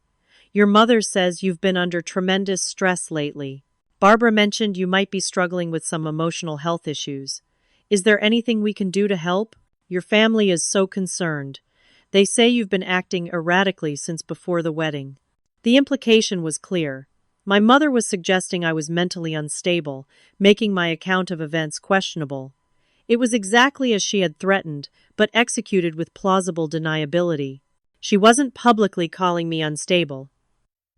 Your mother says you've been under tremendous stress lately. Barbara mentioned you might be struggling with some emotional health issues. Is there anything we can do to help? Your family is so concerned. They say you've been acting erratically since before the wedding." The implication was clear. My mother was suggesting I was mentally unstable, making my account of events questionable. It was exactly as she had threatened, but executed with plausible deniability. She wasn't publicly calling me unstable.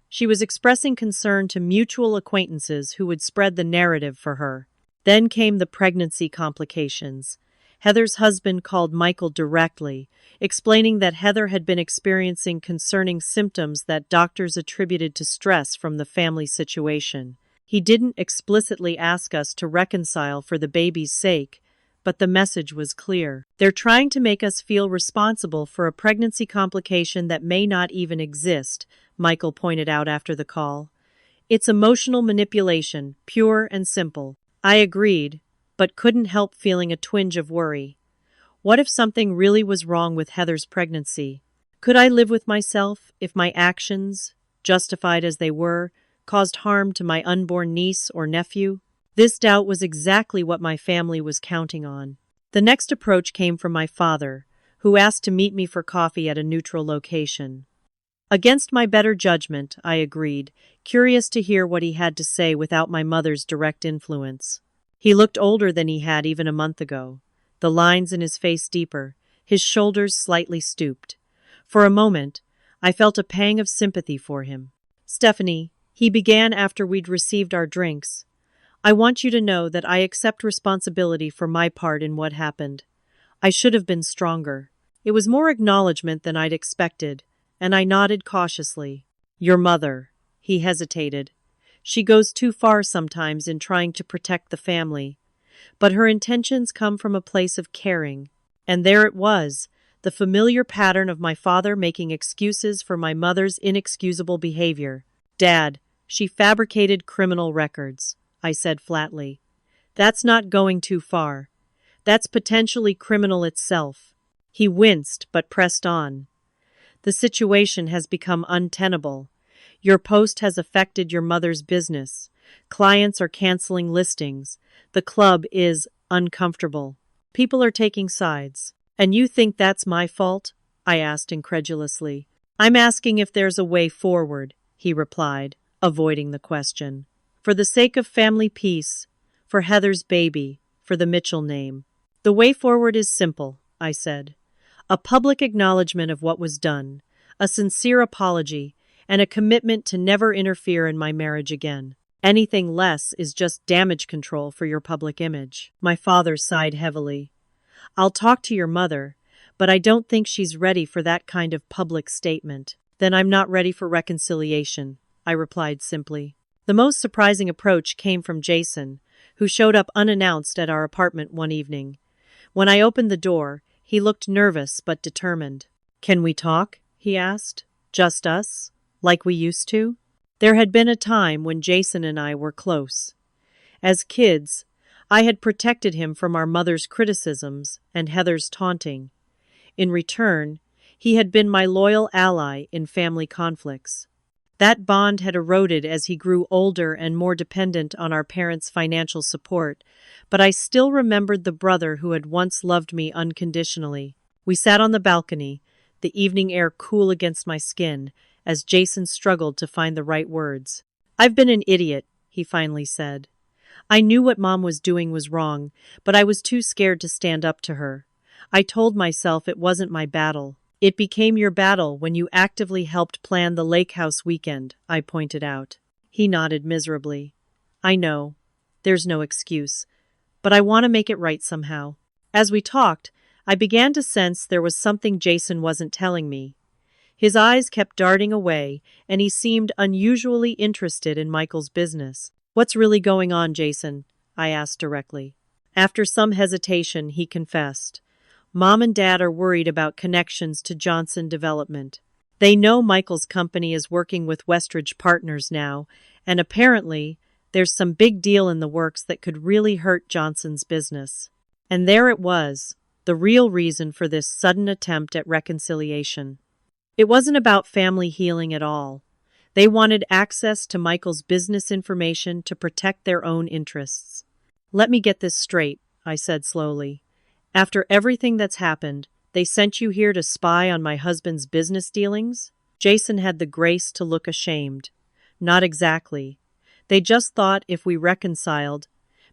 She was expressing concern to mutual acquaintances who would spread the narrative for her. Then came the pregnancy complications. Heather's husband called Michael directly, explaining that Heather had been experiencing concerning symptoms that doctors attributed to stress from the family situation. He didn't explicitly ask us to reconcile for the baby's sake, but the message was clear. "They're trying to make us feel responsible for a pregnancy complication that may not even exist," Michael pointed out after the call. "It's emotional manipulation, pure and simple." I agreed, but couldn't help feeling a twinge of worry. What if something really was wrong with Heather's pregnancy? Could I live with myself if my actions, justified as they were, caused harm to my unborn niece or nephew? This doubt was exactly what my family was counting on. The next approach came from my father, who asked to meet me for coffee at a neutral location. Against my better judgment, I agreed, curious to hear what he had to say without my mother's direct influence. He looked older than he had even a month ago, the lines in his face deeper, his shoulders slightly stooped. For a moment, I felt a pang of sympathy for him. Stephanie, he began after we'd received our drinks, I want you to know that I accept responsibility for my part in what happened. I should have been stronger. It was more acknowledgement than I'd expected, and I nodded cautiously. Your mother. He hesitated. She goes too far sometimes in trying to protect the family. But her intentions come from a place of caring. And there it was, the familiar pattern of my father making excuses for my mother's inexcusable behavior. Dad, she fabricated criminal records, I said flatly. That's not going too far. That's potentially criminal itself. He winced, but pressed on. The situation has become untenable. Your post has affected your mother's business. Clients are canceling listings. The club is uncomfortable. People are taking sides. And you think that's my fault? I asked incredulously. I'm asking if there's a way forward, he replied, avoiding the question. For the sake of family peace, for Heather's baby, for the Mitchell name. The way forward is simple, I said. A public acknowledgement of what was done, a sincere apology, and a commitment to never interfere in my marriage again. Anything less is just damage control for your public image. My father sighed heavily. I'll talk to your mother, but I don't think she's ready for that kind of public statement. Then I'm not ready for reconciliation, I replied simply. The most surprising approach came from Jason, who showed up unannounced at our apartment one evening. When I opened the door, he looked nervous but determined. Can we talk? He asked. Just us? Like we used to? There had been a time when Jason and I were close. As kids, I had protected him from our mother's criticisms and Heather's taunting. In return, he had been my loyal ally in family conflicts. That bond had eroded as he grew older and more dependent on our parents' financial support, but I still remembered the brother who had once loved me unconditionally. We sat on the balcony, the evening air cool against my skin, as Jason struggled to find the right words. I've been an idiot, he finally said. I knew what Mom was doing was wrong, but I was too scared to stand up to her. I told myself it wasn't my battle. It became your battle when you actively helped plan the lake house weekend, I pointed out. He nodded miserably. I know. There's no excuse. But I want to make it right somehow. As we talked, I began to sense there was something Jason wasn't telling me. His eyes kept darting away, and he seemed unusually interested in Michael's business. What's really going on, Jason? I asked directly. After some hesitation, he confessed. Mom and Dad are worried about connections to Johnson Development. They know Michael's company is working with Westridge Partners now, and apparently there's some big deal in the works that could really hurt Johnson's business. And there it was, the real reason for this sudden attempt at reconciliation. It wasn't about family healing at all. They wanted access to Michael's business information to protect their own interests. Let me get this straight, I said slowly. After everything that's happened, they sent you here to spy on my husband's business dealings? Jason had the grace to look ashamed. Not exactly. They just thought if we reconciled,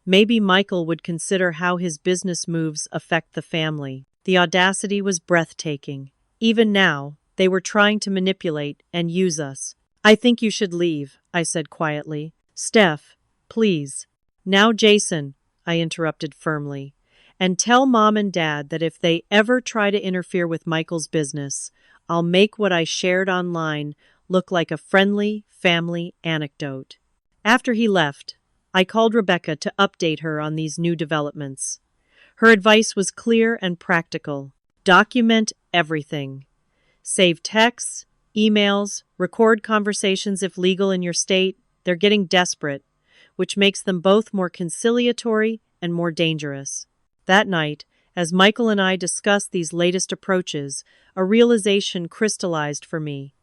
maybe Michael would consider how his business moves affect the family. The audacity was breathtaking. Even now, they were trying to manipulate and use us. I think you should leave, I said quietly. Steph, please. Now, Jason, I interrupted firmly. And tell Mom and Dad that if they ever try to interfere with Michael's business, I'll make what I shared online look like a friendly family anecdote. After he left, I called Rebecca to update her on these new developments. Her advice was clear and practical. Document everything. Save texts, emails, record conversations if legal in your state. They're getting desperate, which makes them both more conciliatory and more dangerous. That night, As Michael and I discussed these latest approaches, a realization crystallized for me.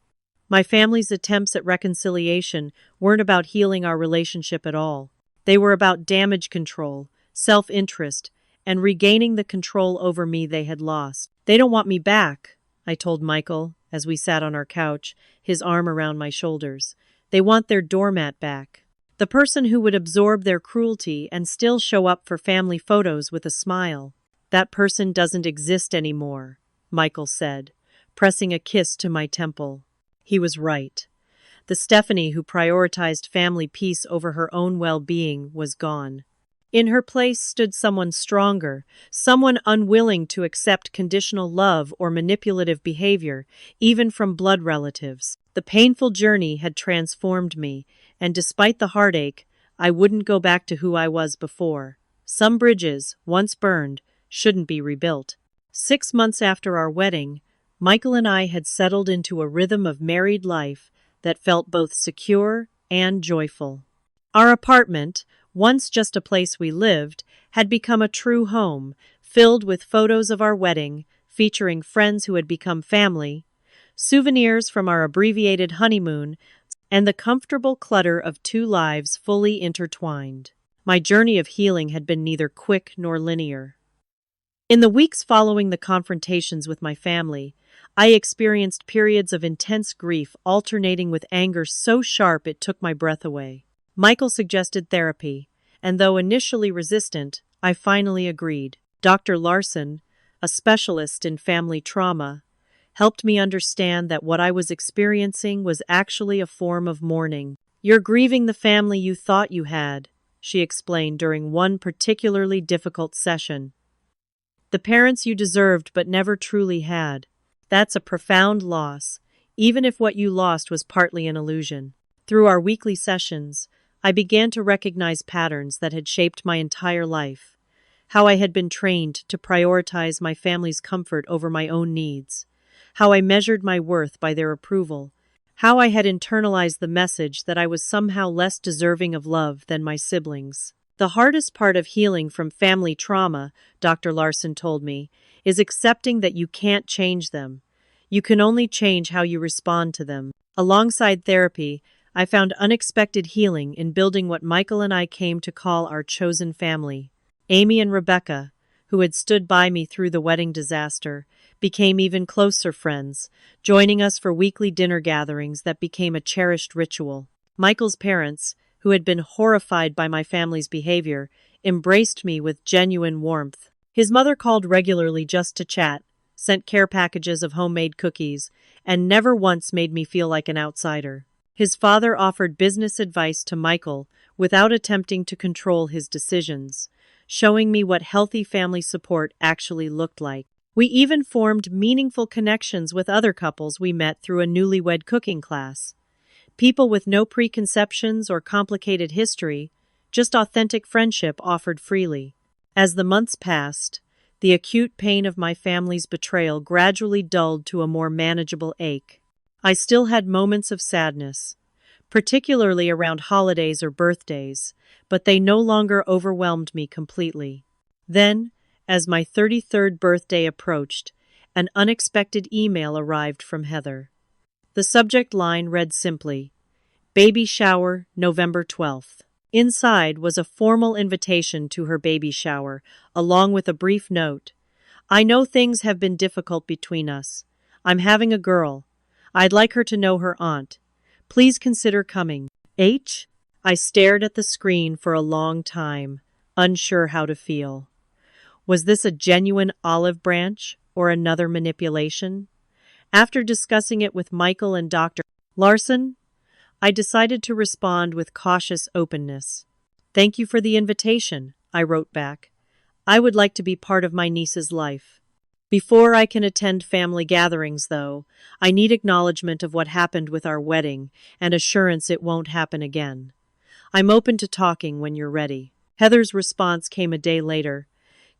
My family's attempts at reconciliation weren't about healing our relationship at all. They were about damage control, self-interest, and regaining the control over me they had lost. They don't want me back, I told Michael as we sat on our couch, his arm around my shoulders. They want their doormat back. The person who would absorb their cruelty and still show up for family photos with a smile. That person doesn't exist anymore, Michael said, pressing a kiss to my temple. He was right. The Stephanie who prioritized family peace over her own well-being was gone. In her place stood someone stronger, someone unwilling to accept conditional love or manipulative behavior, even from blood relatives. The painful journey had transformed me, and despite the heartache, I wouldn't go back to who I was before. Some bridges, once burned, shouldn't be rebuilt. 6 months after our wedding, Michael and I had settled into a rhythm of married life that felt both secure and joyful. Our apartment, once just a place we lived, had become a true home, filled with photos of our wedding, featuring friends who had become family, souvenirs from our abbreviated honeymoon, and the comfortable clutter of 2 lives fully intertwined. My journey of healing had been neither quick nor linear. In the weeks following the confrontations with my family, I experienced periods of intense grief alternating with anger so sharp it took my breath away. Michael suggested therapy, and though initially resistant, I finally agreed. Dr. Larson, a specialist in family trauma, helped me understand that what I was experiencing was actually a form of mourning. "You're grieving the family you thought you had," she explained during one particularly difficult session. "The parents you deserved but never truly had. That's a profound loss, even if what you lost was partly an illusion." Through our weekly sessions, I began to recognize patterns that had shaped my entire life. How I had been trained to prioritize my family's comfort over my own needs. How I measured my worth by their approval. How I had internalized the message that I was somehow less deserving of love than my siblings. The hardest part of healing from family trauma, Dr. Larson told me, is accepting that you can't change them. You can only change how you respond to them. Alongside therapy, I found unexpected healing in building what Michael and I came to call our chosen family. Amy and Rebecca, who had stood by me through the wedding disaster, became even closer friends, joining us for weekly dinner gatherings that became a cherished ritual. Michael's parents, who had been horrified by my family's behavior, embraced me with genuine warmth. His mother called regularly just to chat, sent care packages of homemade cookies, and never once made me feel like an outsider. His father offered business advice to Michael without attempting to control his decisions, showing me what healthy family support actually looked like. We even formed meaningful connections with other couples we met through a newlywed cooking class. People with no preconceptions or complicated history, just authentic friendship offered freely. As the months passed, the acute pain of my family's betrayal gradually dulled to a more manageable ache. I still had moments of sadness, particularly around holidays or birthdays, but they no longer overwhelmed me completely. Then, as my 33rd birthday approached, an unexpected email arrived from Heather. The subject line read simply, "Baby shower, November 12th." Inside was a formal invitation to her baby shower, along with a brief note. "I know things have been difficult between us. I'm having a girl. I'd like her to know her aunt. Please consider coming. H?" I stared at the screen for a long time, unsure how to feel. Was this a genuine olive branch or another manipulation? After discussing it with Michael and Dr. Larson, I decided to respond with cautious openness. "Thank you for the invitation," I wrote back. "I would like to be part of my niece's life. Before I can attend family gatherings, though, I need acknowledgement of what happened with our wedding and assurance it won't happen again. I'm open to talking when you're ready." Heather's response came a day later.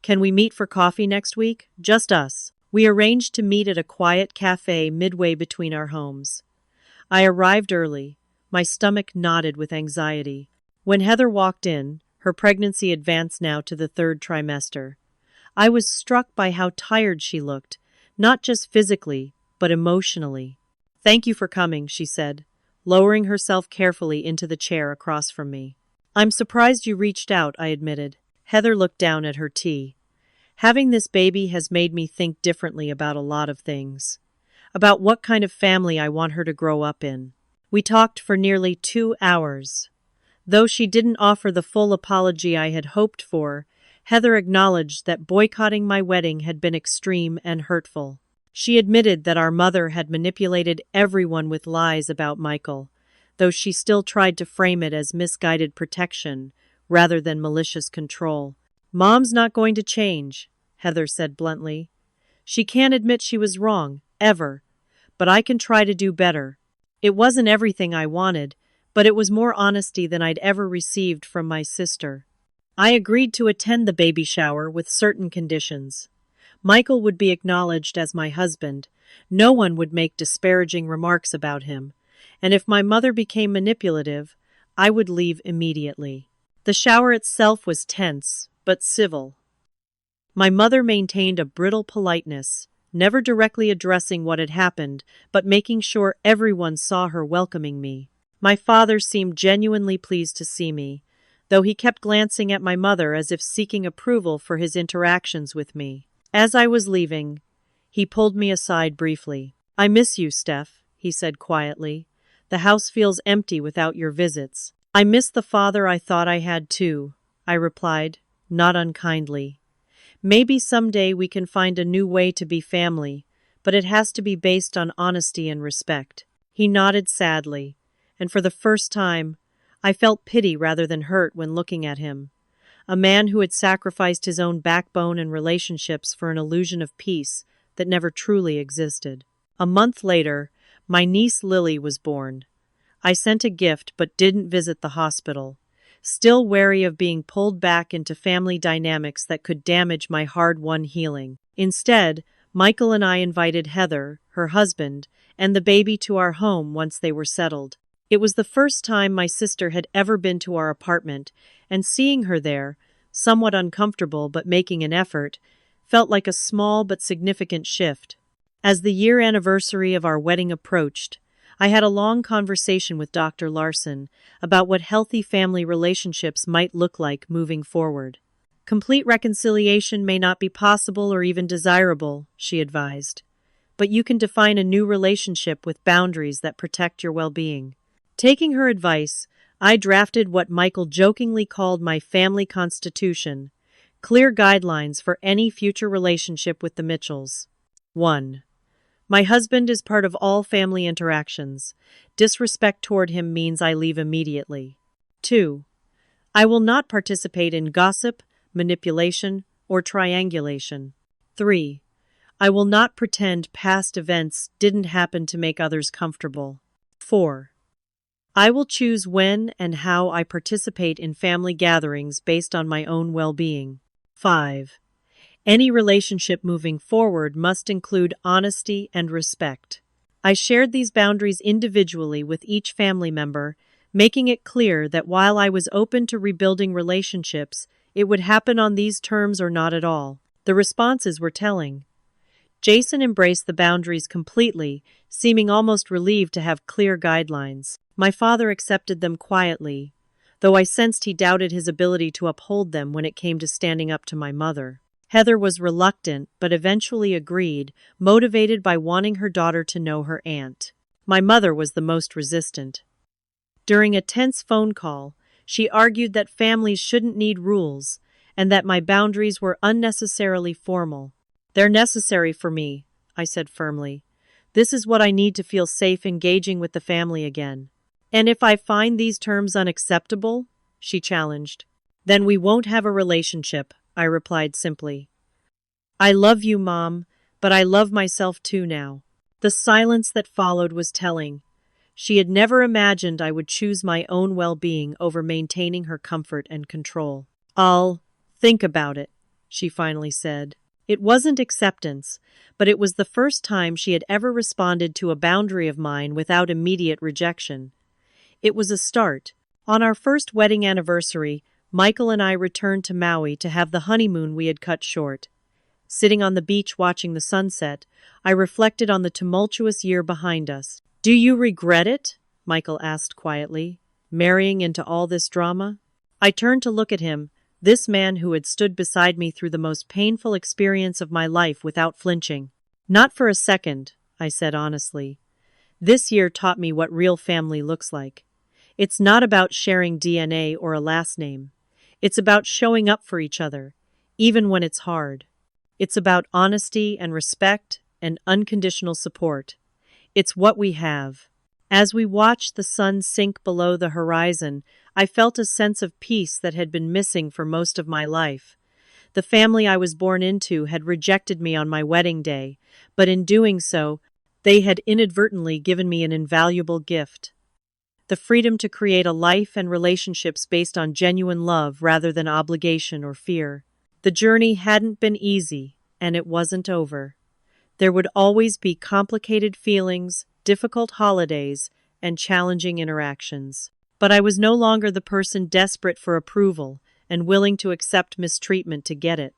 "Can we meet for coffee next week? Just us." We arranged to meet at a quiet cafe midway between our homes. I arrived early, my stomach knotted with anxiety. When Heather walked in, her pregnancy advanced now to the 3rd trimester. I was struck by how tired she looked, not just physically, but emotionally. "Thank you for coming," she said, lowering herself carefully into the chair across from me. "I'm surprised you reached out," I admitted. Heather looked down at her tea. "Having this baby has made me think differently about a lot of things. About what kind of family I want her to grow up in." We talked for nearly 2 hours. Though she didn't offer the full apology I had hoped for, Heather acknowledged that boycotting my wedding had been extreme and hurtful. She admitted that our mother had manipulated everyone with lies about Michael, though she still tried to frame it as misguided protection rather than malicious control. "Mom's not going to change," Heather said bluntly. "She can't admit she was wrong, ever, but I can try to do better." It wasn't everything I wanted, but it was more honesty than I'd ever received from my sister. I agreed to attend the baby shower with certain conditions. Michael would be acknowledged as my husband, no one would make disparaging remarks about him, and if my mother became manipulative, I would leave immediately. The shower itself was tense, but civil. My mother maintained a brittle politeness, never directly addressing what had happened, but making sure everyone saw her welcoming me. My father seemed genuinely pleased to see me, though he kept glancing at my mother as if seeking approval for his interactions with me. As I was leaving, he pulled me aside briefly. "I miss you, Steph," he said quietly. "The house feels empty without your visits." "I miss the father I thought I had too," I replied, not unkindly. "Maybe someday we can find a new way to be family, but it has to be based on honesty and respect." He nodded sadly, and for the first time, I felt pity rather than hurt when looking at him. A man who had sacrificed his own backbone and relationships for an illusion of peace that never truly existed. A month later, my niece Lily was born. I sent a gift but didn't visit the hospital, still wary of being pulled back into family dynamics that could damage my hard-won healing. Instead, Michael and I invited Heather, her husband, and the baby to our home once they were settled. It was the first time my sister had ever been to our apartment, and seeing her there, somewhat uncomfortable but making an effort, felt like a small but significant shift. As the year anniversary of our wedding approached, I had a long conversation with Dr. Larson about what healthy family relationships might look like moving forward. "Complete reconciliation may not be possible or even desirable," she advised, "but you can define a new relationship with boundaries that protect your well-being." Taking her advice, I drafted what Michael jokingly called my family constitution, clear guidelines for any future relationship with the Mitchells. 1. My husband is part of all family interactions. Disrespect toward him means I leave immediately. 2. I will not participate in gossip, manipulation, or triangulation. 3. I will not pretend past events didn't happen to make others comfortable. 4. I will choose when and how I participate in family gatherings based on my own well-being. 5. Any relationship moving forward must include honesty and respect. I shared these boundaries individually with each family member, making it clear that while I was open to rebuilding relationships, it would happen on these terms or not at all. The responses were telling. Jason embraced the boundaries completely, seeming almost relieved to have clear guidelines. My father accepted them quietly, though I sensed he doubted his ability to uphold them when it came to standing up to my mother. Heather was reluctant, but eventually agreed, motivated by wanting her daughter to know her aunt. My mother was the most resistant. During a tense phone call, she argued that families shouldn't need rules, and that my boundaries were unnecessarily formal. "They're necessary for me," I said firmly. "This is what I need to feel safe engaging with the family again." "And if I find these terms unacceptable?" she challenged. "Then we won't have a relationship," I replied simply. "I love you, Mom, but I love myself too now." The silence that followed was telling. She had never imagined I would choose my own well-being over maintaining her comfort and control. "I'll think about it," she finally said. It wasn't acceptance, but it was the first time she had ever responded to a boundary of mine without immediate rejection. It was a start. On our first wedding anniversary, Michael and I returned to Maui to have the honeymoon we had cut short. Sitting on the beach watching the sunset, I reflected on the tumultuous year behind us. Do you regret it? Michael asked quietly, marrying into all this drama. I turned to look at him, this man who had stood beside me through the most painful experience of my life without flinching. Not for a second, I said honestly. This year taught me what real family looks like. It's not about sharing DNA or a last name. It's about showing up for each other, even when it's hard. It's about honesty and respect and unconditional support. It's what we have. As we watched the sun sink below the horizon, I felt a sense of peace that had been missing for most of my life. The family I was born into had rejected me on my wedding day, but in doing so, they had inadvertently given me an invaluable gift. The freedom to create a life and relationships based on genuine love rather than obligation or fear. The journey hadn't been easy, and it wasn't over. There would always be complicated feelings, difficult holidays, and challenging interactions. But I was no longer the person desperate for approval and willing to accept mistreatment to get it.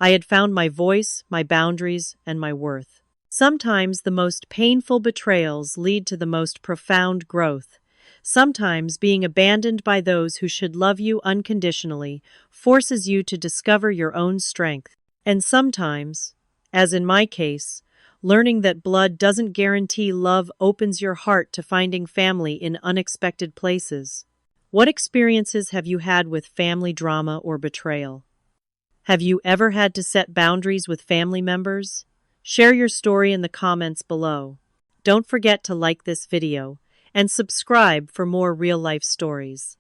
I had found my voice, my boundaries, and my worth. Sometimes the most painful betrayals lead to the most profound growth. Sometimes being abandoned by those who should love you unconditionally forces you to discover your own strength. And sometimes, as in my case, learning that blood doesn't guarantee love opens your heart to finding family in unexpected places. What experiences have you had with family drama or betrayal? Have you ever had to set boundaries with family members? Share your story in the comments below. Don't forget to like this video and subscribe for more real-life stories.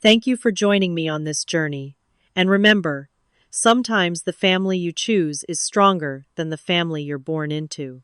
Thank you for joining me on this journey. And remember, sometimes the family you choose is stronger than the family you're born into.